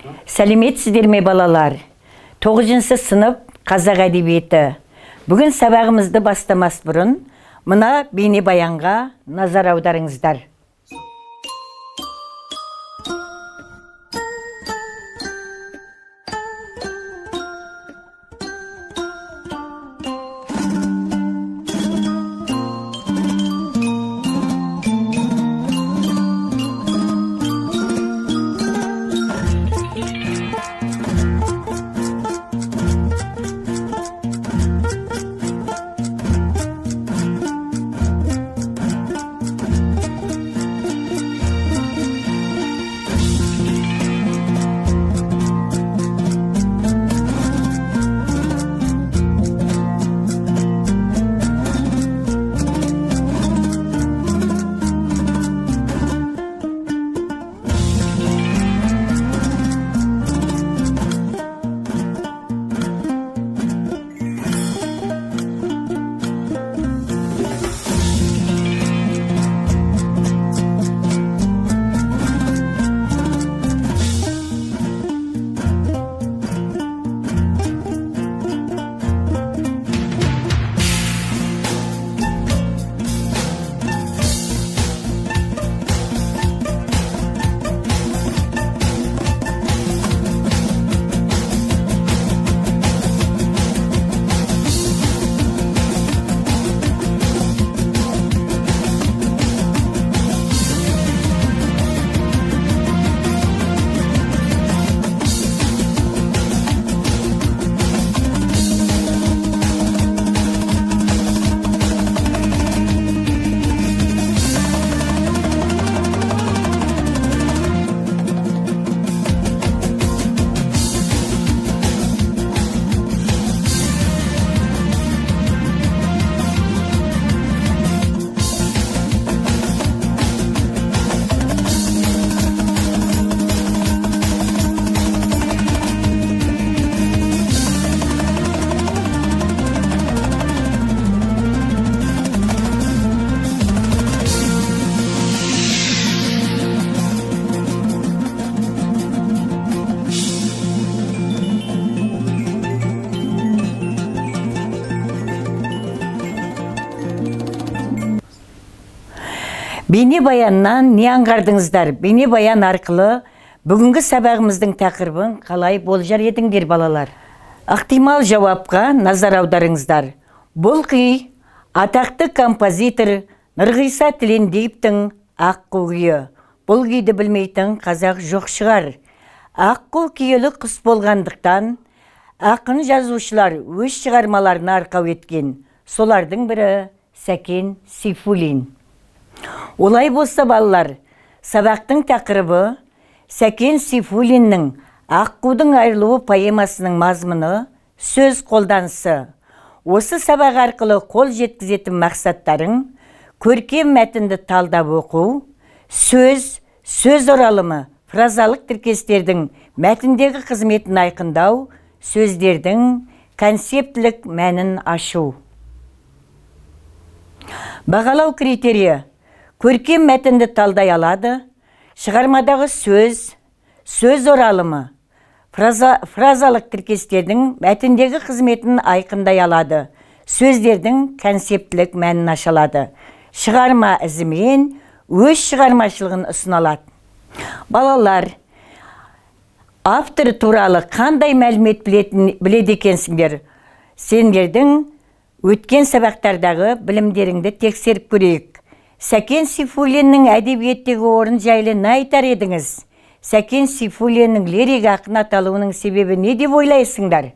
Сәлеметсіздер ме балалар? 9 сынып қазақ әдебиеті. Бүгін сабағымызды бастамас бұрын, мына бейнебаянға назар аударыңыздар. Бейнебаяннан не аңғардыңыздар? Бейнебаян арқылы бүгінгі сабағымыздың тақырыбын қалай болжар едіңдер балалар? Ықтимал жауапқа назар аударыңыздар. Бұл күй атақты композитор Нұрғиса Тілендиевтің Аққу күйі. Бұл күйді білмейтін қазақ жоқ шығар. Аққу күйелі құс болғандықтан ақын жазушылар өз шығармаларына арқау еткен. Солардың бірі Сәкен Сейфуллин. Олай болса балалар, сабақтың тақырыбы Сәкен Сейфуллиннің Аққудың айрылуы поэмасының мазмұны, сөз қолданысы. Осы сабақ арқылы қол жеткізетін мақсаттарың көркем мәтінді талдап оқу, сөз оралымы, фразалық тіркестердің мәтіндегі қызметін айқындау, сөздердің концептілік мәнін ашу. Бағалау критерийі: көркем мәтінді талдай алады, шығармадағы сөз оралымы, фразалық тіркестердің мәтіндегі қызметін айқындай алады, сөздердің концептілік мәнін аша алады, шығарма ізімен өз шығармашылығын ұсыналады. Балалар, авторы туралы қандай мәлімет біледі екенсіңдер? Сендердің өткен сабақтардағы білімдеріңді тексеріп көрейік. Сәкен Сейфуллиннің әдебиеттегі орын жайлы не айтар едіңіз? Сәкен Сейфуллиннің лирик ақын аталуының себебі не деп ойлайсыңдар?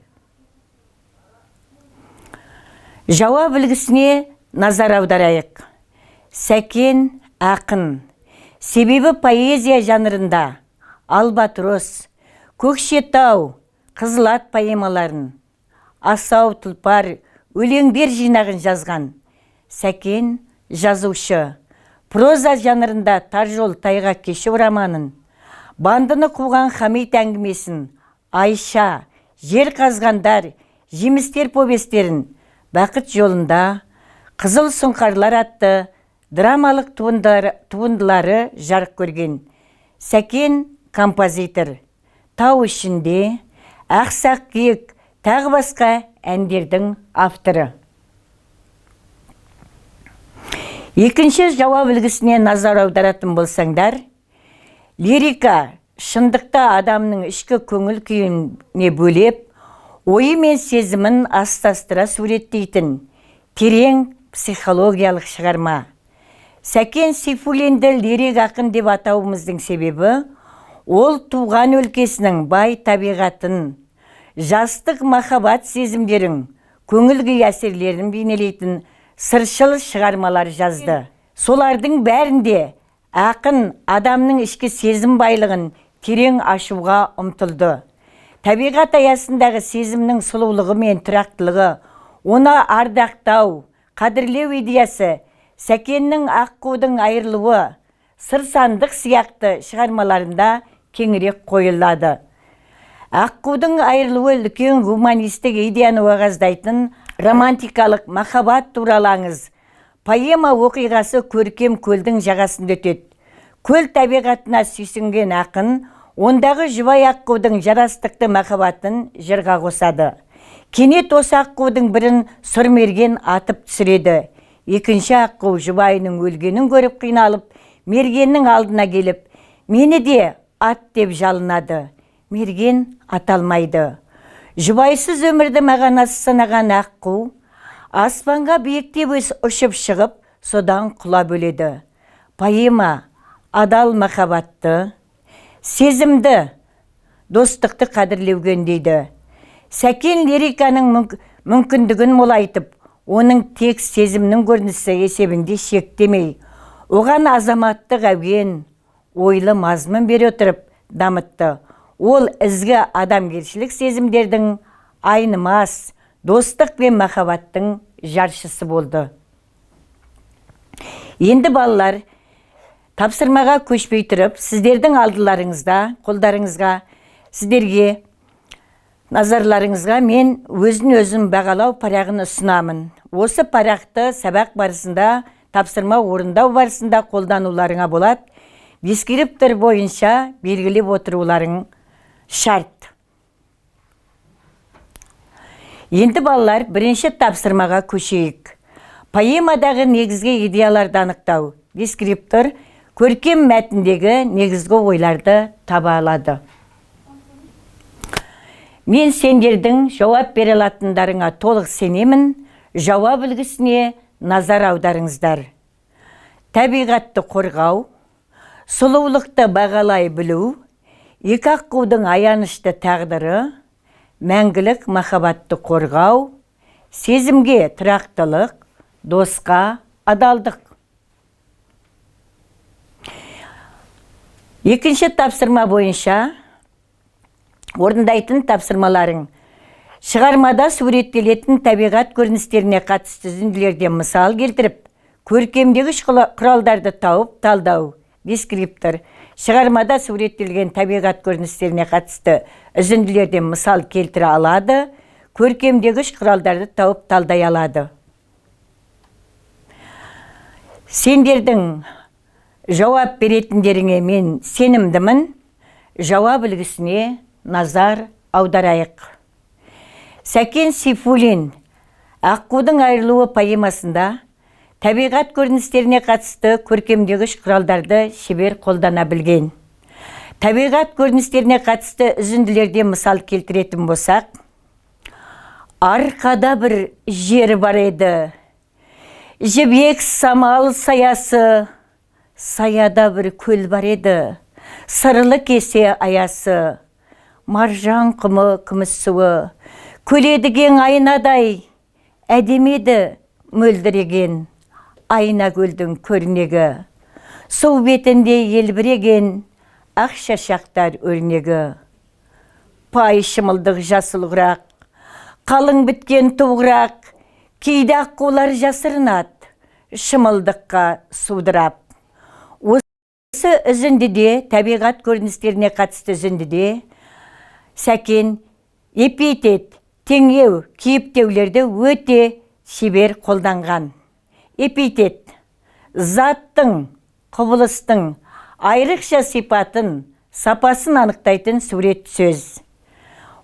Жауап үлгісіне назар аударайық. Сәкен ақын. Себебі поэзия жанрында Албатрос, Көкшетау, Қызылат поэмаларын, Асау тұлпар, өлеңдер жинағын жазған. Сәкен жазушы. Проза жанрында Тар жол тайғақ кешу романын, Бандыны қуған Хамит әңгімесін, Айша, Жер қазғандар, Жемістер повестерін, Бақыт жолында, Қызыл сұңқарлар атты драмалық туындылары жарық көрген. Сәкен композитор. Тау ішінде, Ақсақ киік, тағы басқа әндердің авторы. Екінші жауап үлгісіне назар аударатын болсаңдар, лирика шындықта адамның ішкі көңіл күйіне бөлеп, ойы мен сезімін астастыра суреттейтін терең психологиялық шығарма. Сәкен Сейфуллинді лирик ақын деп атауымыздың себебі, ол туған өлкесінің бай табиғатын, жастық махаббат сезімдерін, көңіл күй әсерлерін бейнелейтін сыршыл шығармалар жазды. Солардың бәрінде ақын адамның ішкі сезім байлығын терең ашуға ұмтылды. Табиғат аясындағы сезімнің сұлулығы мен тұрақтылығы, оны ардақтау, қадірлеу идеясы Сәкеннің аққудың айырылуы, сыр сандық сияқты шығармаларында кеңірек қойылады. Аққудың айырылуы үлкен гуманистік идеяны уағаздайтын романтикалық махаббат туралы аңыз. Поэма оқиғасы көркем көлдің жағасында өтеді. Көл табиғатына сүйсінген ақын, ондағы жұбай аққудың жарастықты махаббатын жырға қосады. Кенет осы аққудың бірін сұрмерген атып түсіреді. Екінші аққу жұбайының өлгенін көріп қиналып, мергеннің алдына келіп, мені де ат деп жалынады. Мерген аталмайды. Жұбайсыз өмірді мағынасы санаған аққу, аспанға биіктеп ұшып шығып, содан құлап өледі. Поэма адал махаббатты, сезімді, достықты қадірлеуге үндейді. Сәкен лириканың мүмкіндігін молайтып, оның тек сезімнің көрінісі есебінде шектемей, оған азаматтық әуен, ойлы мазмұн бере отырып дамытты. Ол ізгі адамгершілік сезімдердің айнымас, достық пен махаббаттың жаршысы болды. Енді балалар, тапсырмаға көшпей тұрып, сіздердің алдыларыңызда, қолдарыңызға, сіздерге, назарларыңызға мен өзін бағалау парағын ұсынамын. Осы парақты сабақ барысында, тапсырма орындау барысында қолдануларыңа болады. Дескриптор бойынша белгілеп отыруларың шарт. Енді балалар, бірінші тапсырмаға көшейік. Поэмадағы негізгі идеяларды анықтау. Дескриптор көркем мәтіндегі негізгі ойларды таба алады. Мен сендердің жауап бере алатындарыңа толық сенемін. Жауап үлгісіне назар аударыңыздар. Табиғатты қорғау, сұлулықты бағалай білу, екі аққудың аянышты тағдыры, мәңгілік махаббатты қорғау, сезімге тұрақтылық, досқа адалдық. Екінші тапсырма бойынша орындайтын тапсырмаларың. Шығармада суреттелетін табиғат көріністеріне қатысты үзінділерден мысал келтіріп, көркемдегіш құралдарды тауып талдау. Дескриптор шығармада суреттелген табиғат көріністеріне қатысты үзінділерден мысал келтіре алады, көркемдегіш құралдарды тауып талдай алады. Сендердің жауап беретіндеріңе мен сенімдімін. Жауап үлгісіне назар аударайық. Сәкен Сейфуллин «Аққудың айырылуы» поэмасында табиғат көріністеріне қатысты көркемдегіш құралдарды шебер қолдана білген. Табиғат көріністеріне қатысты үзінділерде мысал келтіретін болсақ, арқада бір жер бар еді, жібек самал саясы, саяда бір көл бар еді, сырлы кесе аясы, маржан құмы күміс суы, көледіген айнадай, әдемеді мөлдіреген, айна көлдің көрнегі, су бетінде елбіреген, ақ шашақтар өрнегі. Пай шымылдық жасыл құрақ, қалың біткен туғырақ, кейде аққулар жасырынат, шымылдыққа судырап. Осы үзіндіде, табиғат көріністеріне қатысты үзіндіде, Сәкен эпитет, теңеу, кейіптеулерді өте шебер қолданған. Эпитет, заттың, құбылыстың айрықша сипатын, сапасын анықтайтын сурет сөз.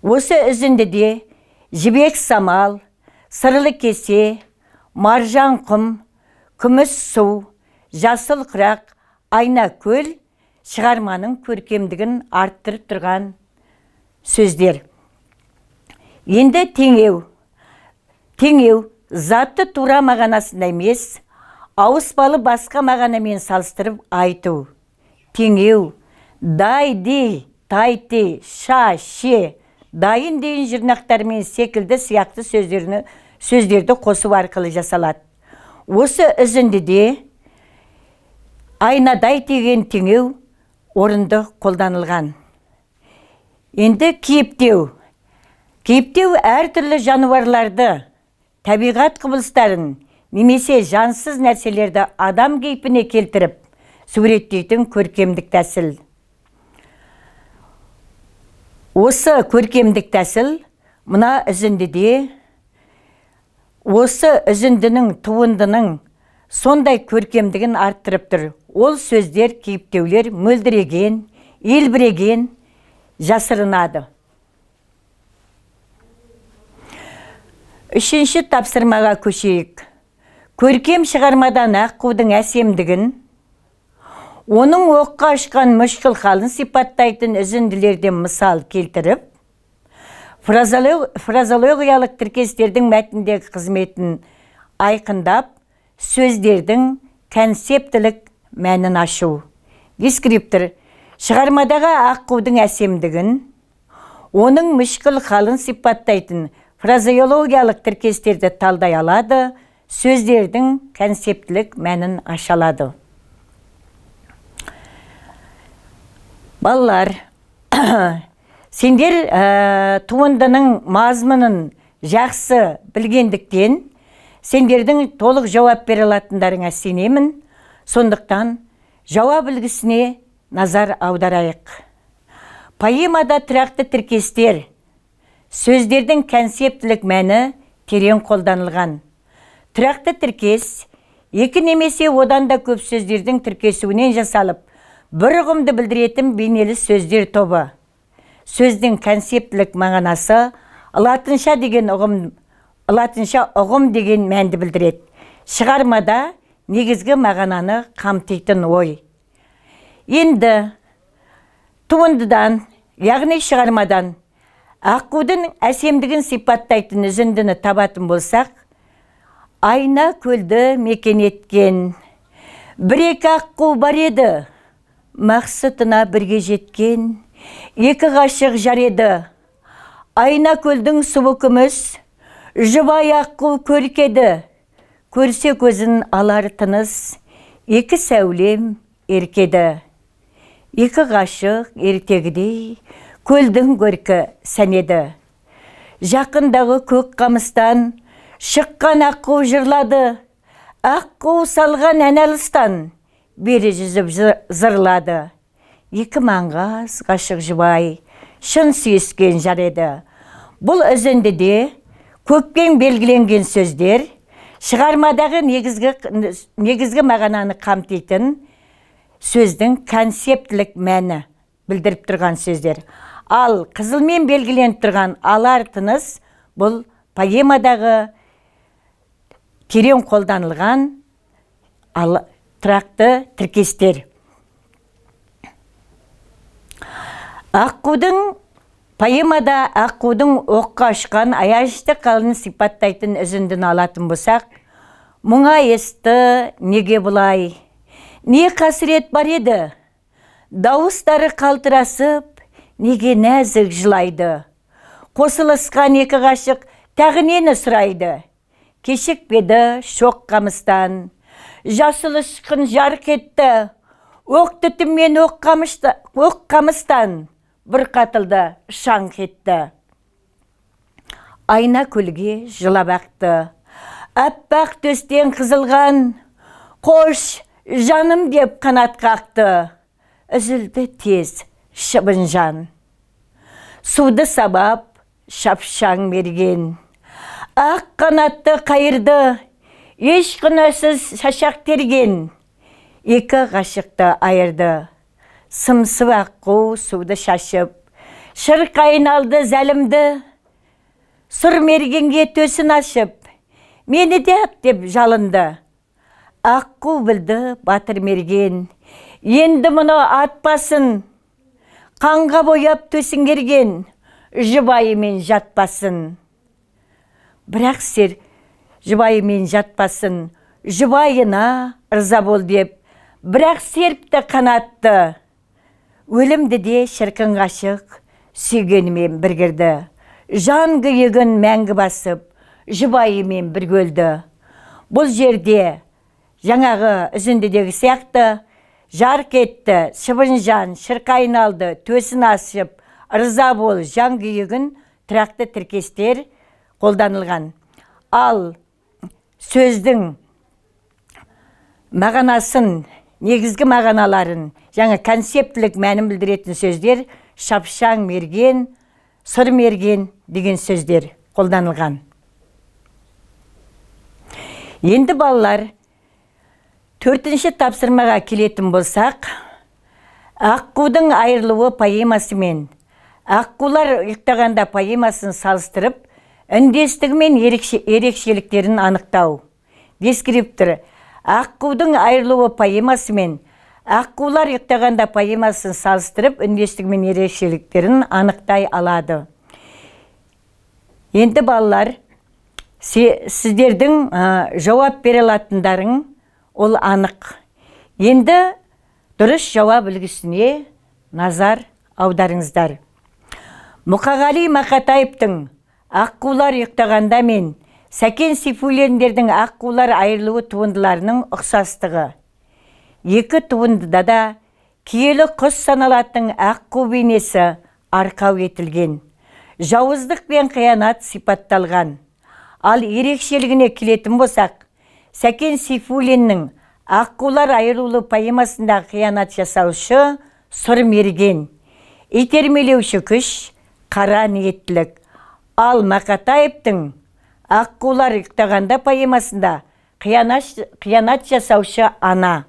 Осы үзіндіде жібек самал, сырлы кесе, маржан құм, күміс су, жасыл құрақ, айна көл шығарманың көркемдігін арттырып тұрған сөздер. Енді теңеу. Теңеу затты тура мағынасында емес, ауыспалы басқа мағынамен салыстырып айту. Теңеу, дайди, тайти, ша, ше, дайын дейін жұрнақтармен секілді сияқты сөздерді қосу арқылы жасалады. Осы үзіндіде айнадай деген теңеу орынды қолданылған. Енді кейіптеу. Кейіптеу әртүрлі жануарларды, табиғат құбылыстарын, немесе жансыз нәрселерді адам кейпіне келтіріп, суреттейтін көркемдік тәсіл. Осы көркемдік тәсіл мына үзіндіде, осы үзіндінің туындының сондай көркемдігін арттырып тұр. Ол сөздер, кейіптеулер мөлдіреген, елбіреген, жасырынады. Үшінші тапсырмаға көшейік. Көркем шығармадан аққудың әсемдігін, оның оққа ұшқан мүшкіл халын сипаттайтын үзінділерден мысал келтіріп, фразологиялық тіркестердің мәтіндегі қызметін айқындап, сөздердің концептілік мәнін ашу. Дескриптор шығармадағы аққудың әсемдігін, оның мүшкіл халын сипаттайтын фразеологиялық тіркестерді талдай алады, сөздердің концептілік мәнін ашалады. Балалар, сендер туындының мазмұнын жақсы білгендіктен, сендердің толық жауап бере алатындарыңа сенемін, сондықтан жауап үлгісіне назар аударайық. Поэмада тұрақты тіркестер, сөздердің концептілік мәні терең қолданылған. Тұрақты тіркес, екі немесе одан да көп сөздердің тіркесуінен жасалып, бір ұғымды білдіретін бейнелі сөздер тобы. Сөздің концептілік мағынасы латынша ұғым деген мәнді білдіреді. Шығармада негізгі мағынаны қамтитын ой. Енді туындыдан, яғни шығармадан аққудың әсемдігін сипаттайтын үзіндіні табатын болсақ, айна көлді мекен еткен, бір-екі аққу бар еді, мақсатына бірге жеткен, екі ғашық жар еді, айна көлдің суы күміс, жұбай аққу көркеді, көрсе көзін алар тыныс, екі сәулем еркеді, екі ғашық ертегідей, көлдің көркі сәнеді. Жақындағы көк қамыстан шыққан аққу жырлады, аққу салған ән алыстан бері жүзіп зырлады. Екі маңғаз ғашық жұбай шын сүйіскен жар еді. Бұл үзіндіде көкпен белгіленген сөздер шығармадағы негізгі мағынаны қамтитын сөздің концептілік мәні білдіріп тұрған сөздер. Ал қызылмен белгіленіп тұрған алар тыныс бұл поэмадағы терең қолданылған тұрақты тіркестер. Поэмада аққудың оққа ұшқан аязды қалын сипаттайтын үзіндіні алатын болсақ, мұңа есті неге бұлай, не қасірет бар еді, дауыстары қалтырасып, неге нәзік жылайды, қосылысқан екі ғашық тағы нені сұрайды, кешікпеді шоқ қамыстан, жасыл ұшқын жарқ етті, оқ түтіммен оқ қамыстан, бір қатылды шаңқ етті. Айна көлге жылап ақты, аппақ төстен қызылған, қош жаным деп қанат қақты, үзілді тез шыбын жан. Суды сабап шапшаң мерген, ақ қанатты қайырды, еш күнәсіз шашақ терген, екі ғашықты айырды. сымсып аққу суды шашып, шырқ айналды зәлімді, сұр мергенге төсін ашып, мені де ат деп жалынды. Аққу білді батыр мерген, енді мұны атпасын, қанға бояп төсін керген, жұбайымен жатпасын. Бірақ сер жұбайымен жатпасын, жұбайына ырза бол деп, бірақ серпті қанатты. Өлімді де шіркін ғашық, сүйгенімен біргірді. Жан күйігін мәңгі басып, жұбайымен бір көлді. Бұл жерде жаңағы үзіндідегі сияқты жарқ етті, шыбын жан, шырқ айналды, төсін ашып, ырза бол, жан күйігін тұрақты тіркестер қолданылған. Ал сөздің мағынасын, негізгі мағыналарын, жаңа концептілік мәнін білдіретін сөздер шапшаң мерген, сұр мерген деген сөздер қолданылған. Енді балалар, 4-ші тапсырмаға келетін болсақ, Аққудың айырылуы поэмасы мен Аққулар ұйықтағанда поэмасын салыстырып, үндестігі мен ерекшеліктерін анықтау. Дескриптор: Аққудың айырылуы поэмасы мен Аққулар ұйықтағанда поэмасын салыстырып, үндестігі мен ерекшеліктерін анықтай алады. Енді балалар, сіздердің жауап бере алатындарың ол анық. Енді дұрыс жауап үлгісіне назар аударыңыздар. Мұқағали Мақатаевтың Аққулар ұйықтағанда мен Сәкен Сейфуллиндердің Аққулар айырылуы туындыларының ұқсастығы. Екі туындыда да киелі құс саналатын аққу бейнесі арқау етілген. Жауыздық пен қиянат сипатталған. Ал ерекшелігіне келетін болсақ, Сәкен Сейфуллиннің Аққулар айырылуы поэмасында қиянат жасаушы сұр мерген, итермелеуші күш, қара ниеттілік. Ал Мақатаевтың Аққулар ұйықтағанда поэмасында қиянат жасаушы ана.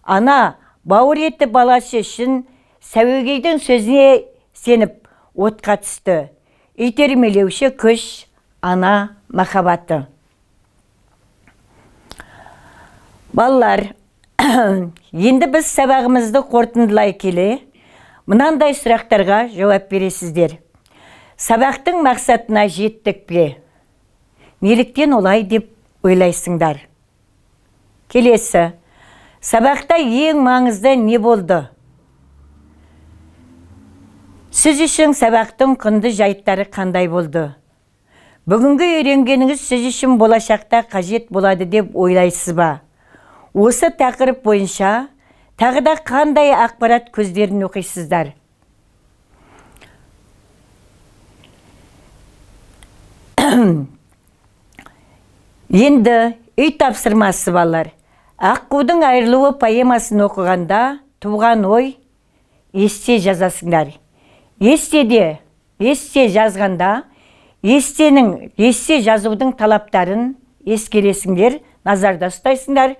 Ана бауыр еті баласы үшін сәуегейдің сөзіне сеніп отқа түсті. Итермелеуші күш, ана махаббаты. Балалар, енді біз сабағымызды қорытындылай келе, мынандай сұрақтарға жауап бересіздер. Сабақтың мақсатына жеттік пе? Неліктен олай деп ойлайсыңдар? Келесі, сабақта ең маңызды не болды? Сіз үшін сабақтың құнды жайттары қандай болды? Бүгінгі үйренгеніңіз сіз үшін болашақта қажет болады деп ойлайсыз ба? Осы тақырып бойынша тағы да қандай ақпарат көздерін оқисыздар? Енді үй тапсырмасы балалар. Аққудың айырылуы поэмасын оқығанда туған ой есте жазасыңдар. Есте жазғанда есте жазудың талаптарын ескересіңдер, назарда ұстайсыңдар.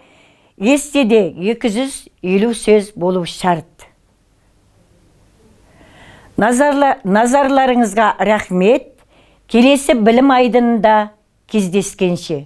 Естеде 250 сөз болу шарт. Назарларыңызға рахмет. Келесі білім айдынында кездескенше.